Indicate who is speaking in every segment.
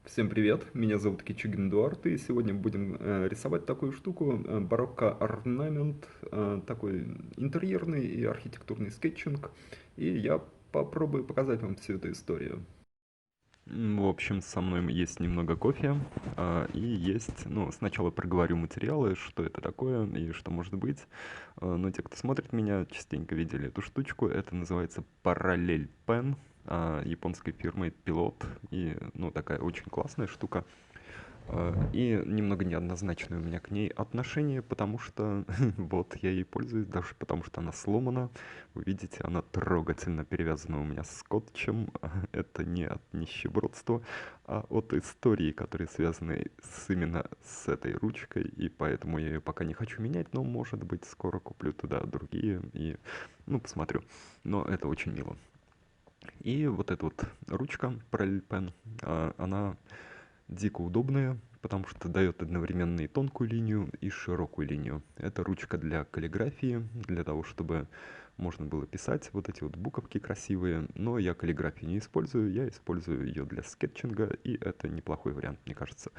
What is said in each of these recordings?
Speaker 1: Всем привет, меня зовут Кичугин Эдуард, и сегодня будем рисовать такую штуку, барокко-орнамент, такой интерьерный и архитектурный скетчинг, и я попробую показать вам всю эту историю. В общем, со мной есть немного кофе, и есть, ну, сначала проговорю материалы, что это такое и что может быть. Но те, кто смотрит меня, частенько видели эту штучку. Это называется Parallel Pen японской фирмы Pilot. И, ну, такая очень классная штука. И немного неоднозначное у меня к ней отношение, потому что вот я ей пользуюсь, даже потому что она сломана. Вы видите, она трогательно перевязана у меня скотчем. Это не от нищебродства, а от истории, которые связаны именно с этой ручкой, и поэтому я ее пока не хочу менять, но, может быть, скоро куплю туда другие и, ну, посмотрю. Но это очень мило. И вот эта вот ручка Parallel Pen, она дико удобная, потому что дает одновременно и тонкую линию, и широкую линию. Это ручка для каллиграфии, для того, чтобы можно было писать вот эти вот буковки красивые, но я каллиграфию не использую, я использую ее для скетчинга, и это неплохой вариант, мне кажется.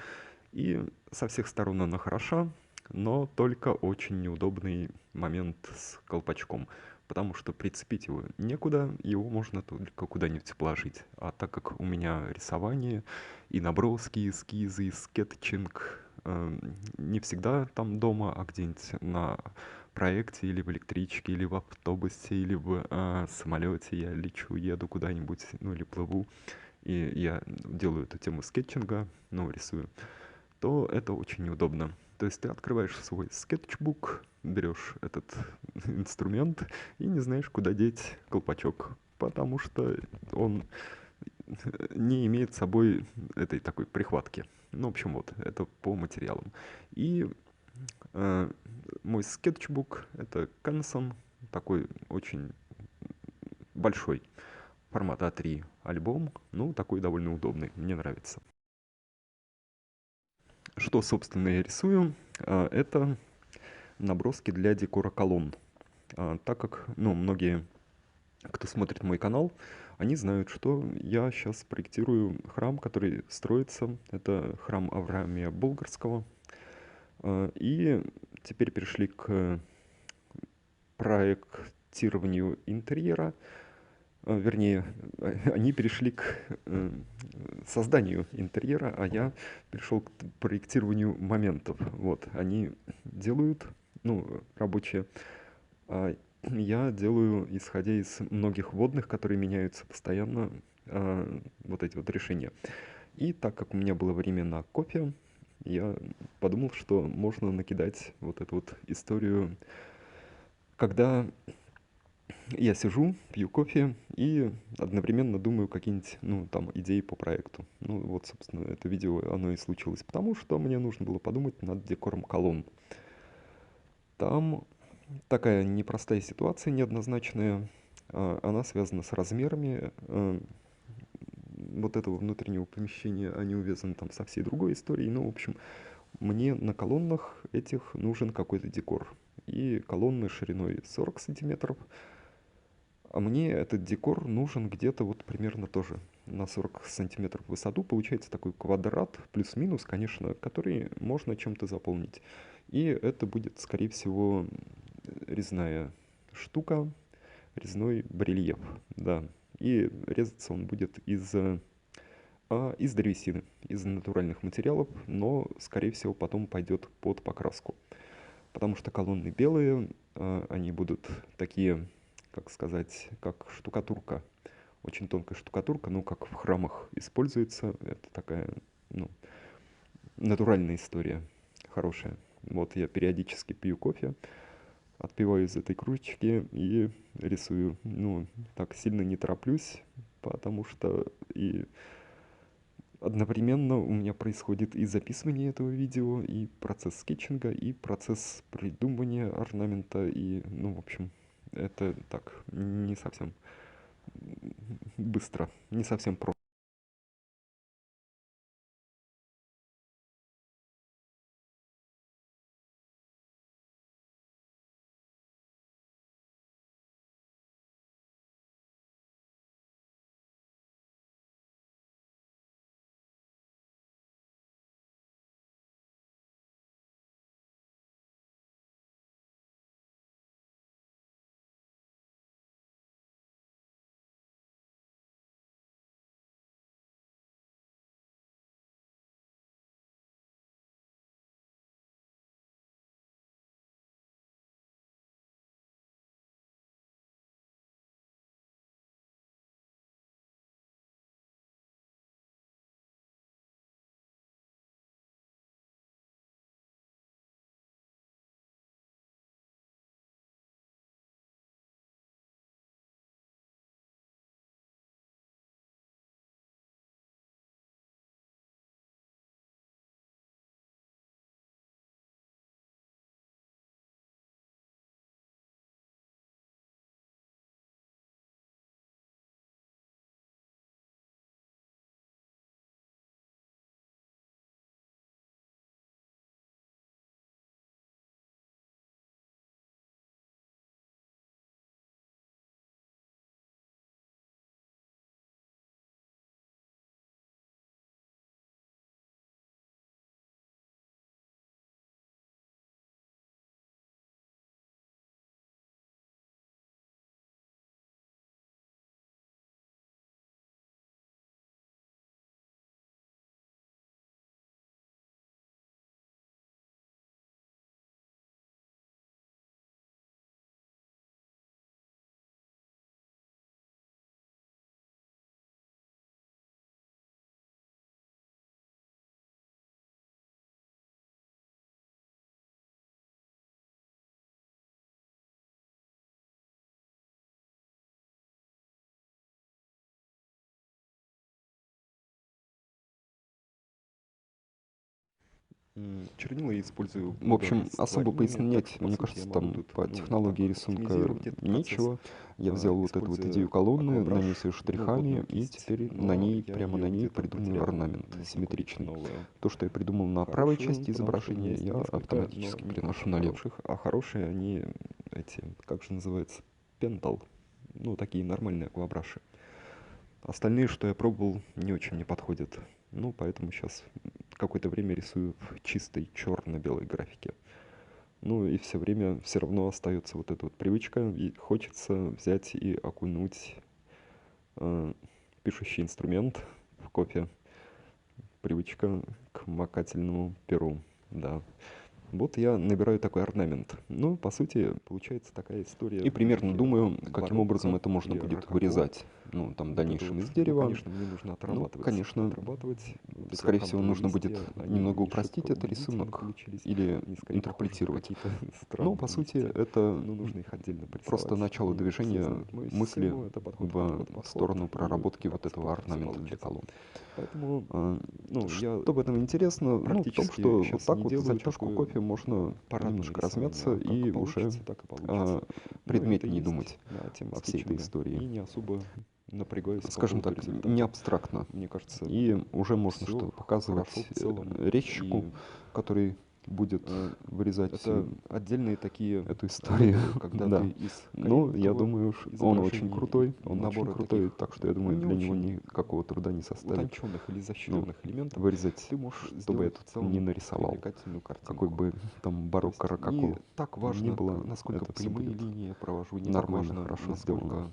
Speaker 1: И со всех сторон она хороша, но только очень неудобный момент с колпачком, потому что прицепить его некуда, его можно только куда-нибудь положить. А так как у меня рисование и наброски, и эскизы, и скетчинг не всегда там дома, а где-нибудь на проекте или в электричке, или в автобусе, или в самолете я лечу, еду куда-нибудь, ну или плыву, и я делаю эту тему скетчинга, ну, рисую, то это очень неудобно. То есть ты открываешь свой скетчбук, берешь этот инструмент и не знаешь, куда деть колпачок, потому что он не имеет с собой этой такой прихватки. Ну, в общем, вот, это по материалам. И э, мой скетчбук — это Canson, такой очень большой, формат А3 альбом, ну, такой довольно удобный, мне нравится. Что, собственно, я рисую? Это наброски для декора колонн. Так как, ну, многие, кто смотрит мой канал, они знают, что я сейчас проектирую храм, который строится. Это храм Авраамия Болгарского. И теперь перешли к проектированию интерьера. Вернее, они перешли к созданию интерьера, а я перешел к проектированию моментов. Вот, они делают, ну, рабочие, а я делаю, исходя из многих вводных, которые меняются постоянно, вот эти вот решения. И так как у меня было время на кофе, я подумал, что можно накидать вот эту вот историю, когда я сижу, пью кофе и одновременно думаю какие-нибудь, ну, там, идеи по проекту. Ну, вот, собственно, это видео, оно и случилось, потому что мне нужно было подумать над декором колонн. Там такая непростая ситуация, неоднозначная. Она связана с размерами вот этого внутреннего помещения. Они увязаны там со всей другой историей. Ну, в общем, мне на колоннах этих нужен какой-то декор. И колонны шириной 40 сантиметров, а мне этот декор нужен где-то вот примерно тоже на 40 сантиметров в высоту. Получается такой квадрат, плюс-минус, конечно, который можно чем-то заполнить. И это будет, скорее всего, резная штука, резной барельеф, да. И резаться он будет из древесины, из натуральных материалов, но, скорее всего, потом пойдет под покраску. Потому что колонны белые, они будут такие, как сказать, как штукатурка. Очень тонкая штукатурка, ну, как в храмах используется. Это такая, ну, натуральная история, хорошая. Вот я периодически пью кофе, отпиваю из этой кружечки и рисую. Ну, так сильно не тороплюсь, потому что и одновременно у меня происходит и записывание этого видео, и процесс скетчинга, и процесс придумывания орнамента, и, ну, в общем, это так, не совсем быстро, не совсем просто.
Speaker 2: Чернила я использую
Speaker 1: В общем,
Speaker 2: с
Speaker 1: особо
Speaker 2: творениями, так что,
Speaker 1: пояснять,
Speaker 2: по
Speaker 1: мне
Speaker 2: сути, я
Speaker 1: кажется,
Speaker 2: могу
Speaker 1: там
Speaker 2: тут,
Speaker 1: по
Speaker 2: ну,
Speaker 1: технологии
Speaker 2: так,
Speaker 1: рисунка
Speaker 2: оптимизировать этот процесс,
Speaker 1: нечего. Я взял вот эту вот идею
Speaker 2: используя
Speaker 1: колонны,
Speaker 2: аквабраш,
Speaker 1: нанес ее
Speaker 2: ну, водную
Speaker 1: штрихами, и
Speaker 2: кисть,
Speaker 1: теперь
Speaker 2: но я
Speaker 1: прямо на
Speaker 2: ее
Speaker 1: ней
Speaker 2: где-то
Speaker 1: придумаю
Speaker 2: потерял.
Speaker 1: орнамент
Speaker 2: Нужно купить
Speaker 1: симметричный.
Speaker 2: новую,
Speaker 1: То, что я придумал на правой
Speaker 2: хорошую,
Speaker 1: части
Speaker 2: потому что у меня
Speaker 1: изображения,
Speaker 2: есть
Speaker 1: я
Speaker 2: несколько, но
Speaker 1: автоматически
Speaker 2: не
Speaker 1: переношу
Speaker 2: очень
Speaker 1: налево.
Speaker 2: хороших, а хорошие они эти, как же называется, пентал, ну, такие нормальные аквабраши. Остальные, что я пробовал, не очень мне подходят. Ну, поэтому сейчас какое-то время рисую в чистой черно-белой графике. Ну и все время все равно остается вот эта вот привычка, и хочется взять и окунуть э, пишущий инструмент в кофе. Привычка к макательному перу, да. Вот я набираю такой орнамент. Ну, по сути, получается такая история
Speaker 1: И
Speaker 2: в
Speaker 1: примерно
Speaker 2: духе
Speaker 1: думаю, каким образом
Speaker 2: барокко
Speaker 1: это можно
Speaker 2: или
Speaker 1: будет
Speaker 2: рококо.
Speaker 1: вырезать. Ну, там, в
Speaker 2: Вот это
Speaker 1: дальнейшем
Speaker 2: вот,
Speaker 1: из
Speaker 2: ну,
Speaker 1: дерева.
Speaker 2: конечно, мне нужно
Speaker 1: Ну,
Speaker 2: отрабатывать.
Speaker 1: конечно,
Speaker 2: Отрабатывать вот эти
Speaker 1: скорее всего,
Speaker 2: акантовые
Speaker 1: нужно будет
Speaker 2: листья, они
Speaker 1: немного
Speaker 2: не шибко
Speaker 1: упростить этот
Speaker 2: убедительно
Speaker 1: рисунок
Speaker 2: получились.
Speaker 1: или
Speaker 2: Они скорее похожи на
Speaker 1: интерпретировать.
Speaker 2: какие-то
Speaker 1: Но, по
Speaker 2: странные
Speaker 1: сути,
Speaker 2: листья.
Speaker 1: это
Speaker 2: Но нужно их отдельно
Speaker 1: просто
Speaker 2: порисовать.
Speaker 1: начало
Speaker 2: И, как все
Speaker 1: движения
Speaker 2: знают мою
Speaker 1: мысли
Speaker 2: систему, это подход,
Speaker 1: в
Speaker 2: подход, подход.
Speaker 1: сторону
Speaker 2: И
Speaker 1: проработки вот
Speaker 2: как-то
Speaker 1: этого
Speaker 2: тоже все
Speaker 1: орнамента для
Speaker 2: получится.
Speaker 1: колонн.
Speaker 2: Поэтому,
Speaker 1: А,
Speaker 2: ну, я
Speaker 1: Что в этом интересно? Ну, в том,
Speaker 2: практически
Speaker 1: что вот
Speaker 2: сейчас
Speaker 1: так
Speaker 2: не
Speaker 1: вот за
Speaker 2: делаю
Speaker 1: чашку
Speaker 2: такое
Speaker 1: кофе можно
Speaker 2: парадное
Speaker 1: немножко
Speaker 2: рисование,
Speaker 1: размяться
Speaker 2: а как
Speaker 1: и уже
Speaker 2: получится, так и получится. Ну, и это и
Speaker 1: предметнее
Speaker 2: есть
Speaker 1: думать
Speaker 2: тема
Speaker 1: о всей этой
Speaker 2: скетчинга.
Speaker 1: истории.
Speaker 2: И не особо напрягаюсь по
Speaker 1: Скажем
Speaker 2: поводу
Speaker 1: так, не
Speaker 2: результата.
Speaker 1: абстрактно.
Speaker 2: Мне кажется,
Speaker 1: И уже можно
Speaker 2: все
Speaker 1: что-то
Speaker 2: хорошо
Speaker 1: показывать
Speaker 2: в целом.
Speaker 1: резчику,
Speaker 2: И
Speaker 1: который будет вырезать всю
Speaker 2: это отдельные такие
Speaker 1: эту историю.
Speaker 2: левелы, когда ты
Speaker 1: Да.
Speaker 2: из
Speaker 1: Ну, я
Speaker 2: кривенького
Speaker 1: думаю,
Speaker 2: изображения
Speaker 1: он очень
Speaker 2: набора
Speaker 1: крутой,
Speaker 2: таких,
Speaker 1: так что я
Speaker 2: ну,
Speaker 1: думаю,
Speaker 2: не
Speaker 1: для него
Speaker 2: очень
Speaker 1: никакого труда не составит,
Speaker 2: утонченных или
Speaker 1: ну,
Speaker 2: изощренных элементов,
Speaker 1: вырезать,
Speaker 2: ты можешь
Speaker 1: чтобы я
Speaker 2: сделать в
Speaker 1: тут не
Speaker 2: целом
Speaker 1: нарисовал.
Speaker 2: привлекательную
Speaker 1: Какой
Speaker 2: картинку.
Speaker 1: бы там
Speaker 2: То есть не
Speaker 1: барокко-рококо
Speaker 2: так
Speaker 1: ни
Speaker 2: важно,
Speaker 1: было,
Speaker 2: насколько
Speaker 1: это все
Speaker 2: прямые
Speaker 1: будет
Speaker 2: линии я провожу, не так
Speaker 1: нормально,
Speaker 2: важно,
Speaker 1: хорошо сделано.
Speaker 2: насколько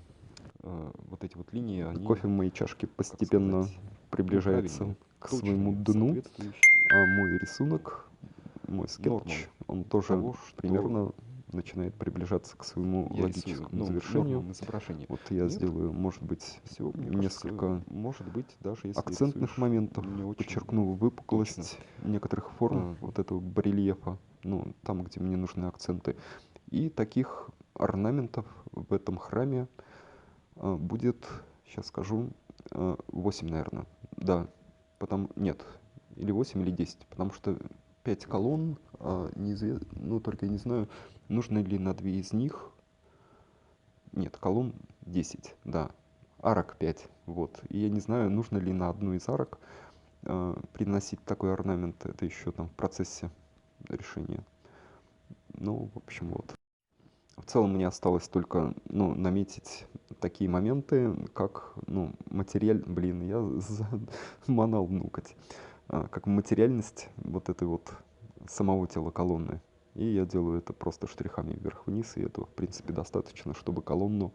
Speaker 2: вот эти вот линии, они,
Speaker 1: Кофе в моей чашке
Speaker 2: как
Speaker 1: постепенно
Speaker 2: сказать, ну,
Speaker 1: приближается
Speaker 2: правильные,
Speaker 1: к своему
Speaker 2: точные,
Speaker 1: дну,
Speaker 2: соответствующие
Speaker 1: а мой рисунок, мой
Speaker 2: нормам
Speaker 1: скетч, он тоже
Speaker 2: того, что
Speaker 1: примерно начинает приближаться к своему
Speaker 2: я рисую,
Speaker 1: логическому
Speaker 2: ну,
Speaker 1: завершению.
Speaker 2: нормам изображения.
Speaker 1: Вот я
Speaker 2: Нет,
Speaker 1: сделаю, может быть,
Speaker 2: все, мне кажется,
Speaker 1: несколько
Speaker 2: может быть, даже если
Speaker 1: акцентных
Speaker 2: рисуешь
Speaker 1: моментов,
Speaker 2: не очень
Speaker 1: подчеркну
Speaker 2: точно.
Speaker 1: выпуклость некоторых форм
Speaker 2: А,
Speaker 1: вот этого барельефа, ну, там, где мне нужны акценты. И таких орнаментов в этом храме будет, сейчас скажу, 8, наверное. Да, нет, или 8, или 10, потому что 5 колонн, ну, только я не знаю, нужно ли на 2 из них, нет, колонн 10, да, арок 5, вот. И я не знаю, нужно ли на одну из арок приносить такой орнамент, это еще там в процессе решения. Ну, в общем, вот. В целом мне осталось только, ну, наметить такие моменты, как, ну, блин, я заманал внукать, как материальность вот этой вот самого тела колонны. И я делаю это просто штрихами вверх-вниз, и этого, в принципе, достаточно, чтобы колонну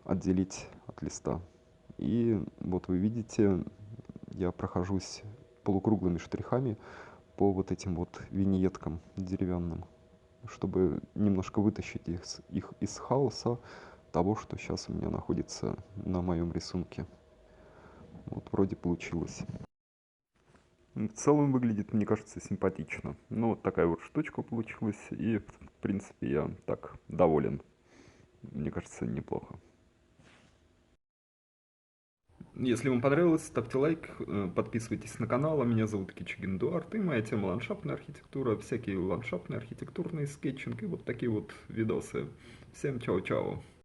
Speaker 1: отделить от листа. И вот вы видите, я прохожусь полукруглыми штрихами по вот этим вот виньеткам деревянным, чтобы немножко вытащить их из хаоса того, что сейчас у меня находится на моем рисунке. Вот вроде получилось. В целом выглядит, мне кажется, симпатично. Ну, вот такая вот штучка получилась, и, в принципе, я так доволен. Мне кажется, неплохо. Если вам понравилось, ставьте лайк, подписывайтесь на канал. Меня зовут Кичигин Эдуард, и моя тема ландшафтная архитектура, всякие ландшафтные архитектурные скетчинг и вот такие вот видосы. Всем чао-чао.